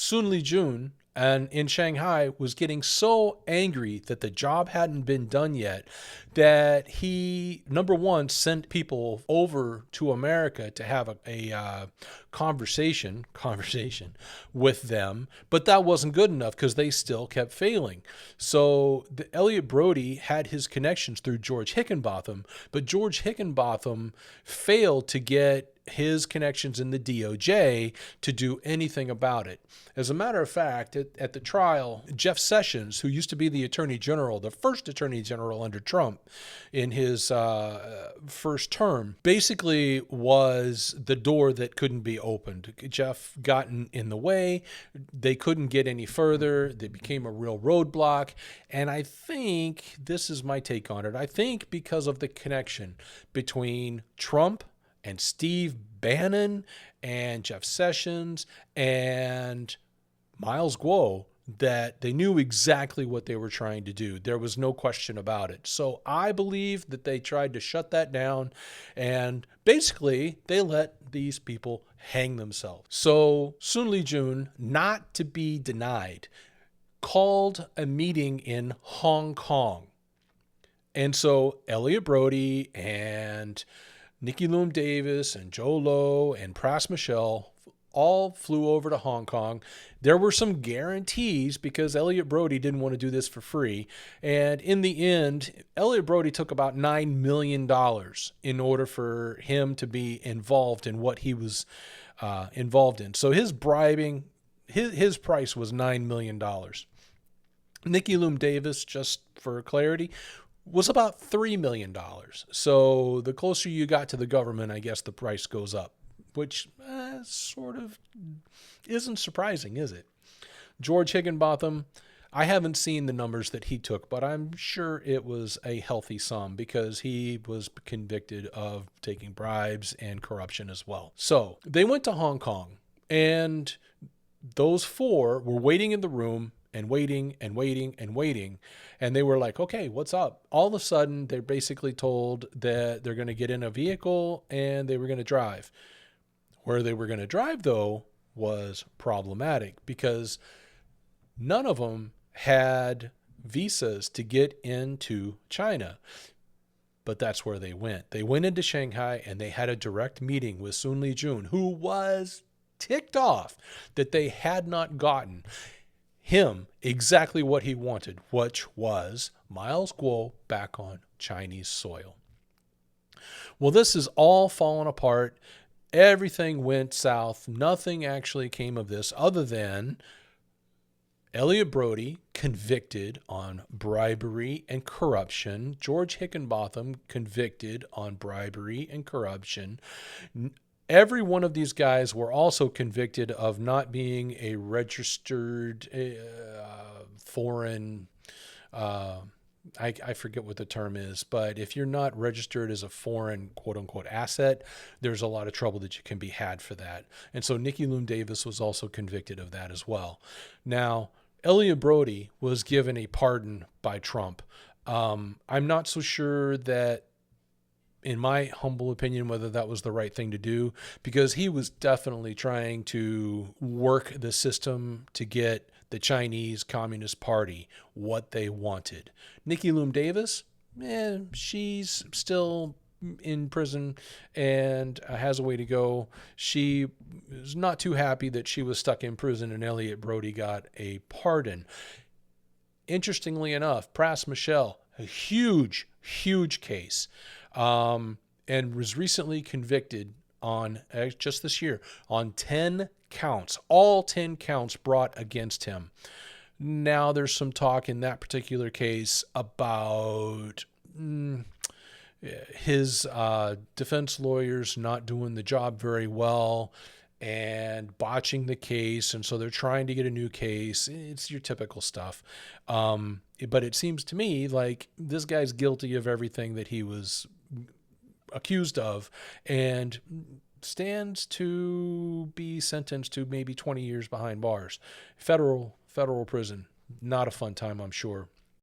Sun Li Jun and in Shanghai was getting so angry that the job hadn't been done yet that he, number one, sent people over to America to have a conversation with them, but that wasn't good enough because they still kept failing. So Elliot Brody had his connections through George Hickenbotham, but George Hickenbotham failed to get his connections in the DOJ to do anything about it. As a matter of fact, at the trial, Jeff Sessions, who used to be the Attorney General, the first Attorney General under Trump in his first term, basically was the door that couldn't be opened. Jeff got in the way. They couldn't get any further. They became a real roadblock. And I think, this is my take on it, I think because of the connection between Trump and Steve Bannon and Jeff Sessions and Miles Guo, that they knew exactly what they were trying to do. There was no question about it. So I believe that they tried to shut that down, and basically they let these people hang themselves. So Sun Li Jun, not to be denied, called a meeting in Hong Kong. And so Elliot Brody and Nikki Loom Davis and Joe Lowe and Pras Michelle all flew over to Hong Kong. There were some guarantees because Elliot Brody didn't want to do this for free. And in the end, Elliot Brody took about $9 million in order for him to be involved in what he was involved in. So his bribing, his price was $9 million. Nikki Loom Davis, just for clarity, was about $3 million. So the closer you got to the government, I guess the price goes up, which sort of isn't surprising, is it? George Higginbotham, I haven't seen the numbers that he took, but I'm sure it was a healthy sum because he was convicted of taking bribes and corruption as well. So they went to Hong Kong, and those four were waiting in the room and waiting and waiting and waiting. And they were like, okay, what's up? All of a sudden, they're basically told that they're going to get in a vehicle and they were going to drive. Where they were going to drive, though, was problematic because none of them had visas to get into China. But that's where they went. They went into Shanghai and they had a direct meeting with Sun Li Jun, who was ticked off that they had not gotten him exactly what he wanted, which was Miles Guo back on Chinese soil. Well, this is all fallen apart. Everything went south. Nothing actually came of this other than Elliot Brody convicted on bribery and corruption. George Hickenbotham convicted on bribery and corruption. Every one of these guys were also convicted of not being a registered foreign, I forget what the term is, but if you're not registered as a foreign quote unquote asset, there's a lot of trouble that you can be had for that. And so Nikki Loom Davis was also convicted of that as well. Now, Elliot Brody was given a pardon by Trump. I'm not so sure that, in my humble opinion, whether that was the right thing to do, because he was definitely trying to work the system to get the Chinese Communist Party what they wanted. Nikki Loom Davis, she's still in prison and has a way to go. She is not too happy that she was stuck in prison and Elliot Brody got a pardon. Interestingly enough, Pras Michelle, a huge, huge case, and was recently convicted on, just this year, on 10 counts, all 10 counts brought against him. Now there's some talk in that particular case about his defense lawyers not doing the job very well and botching the case, and so they're trying to get a new case. It's your typical stuff. But it seems to me like this guy's guilty of everything that he was accused of and stands to be sentenced to maybe 20 years behind bars. Federal prison. Not a fun time, I'm sure.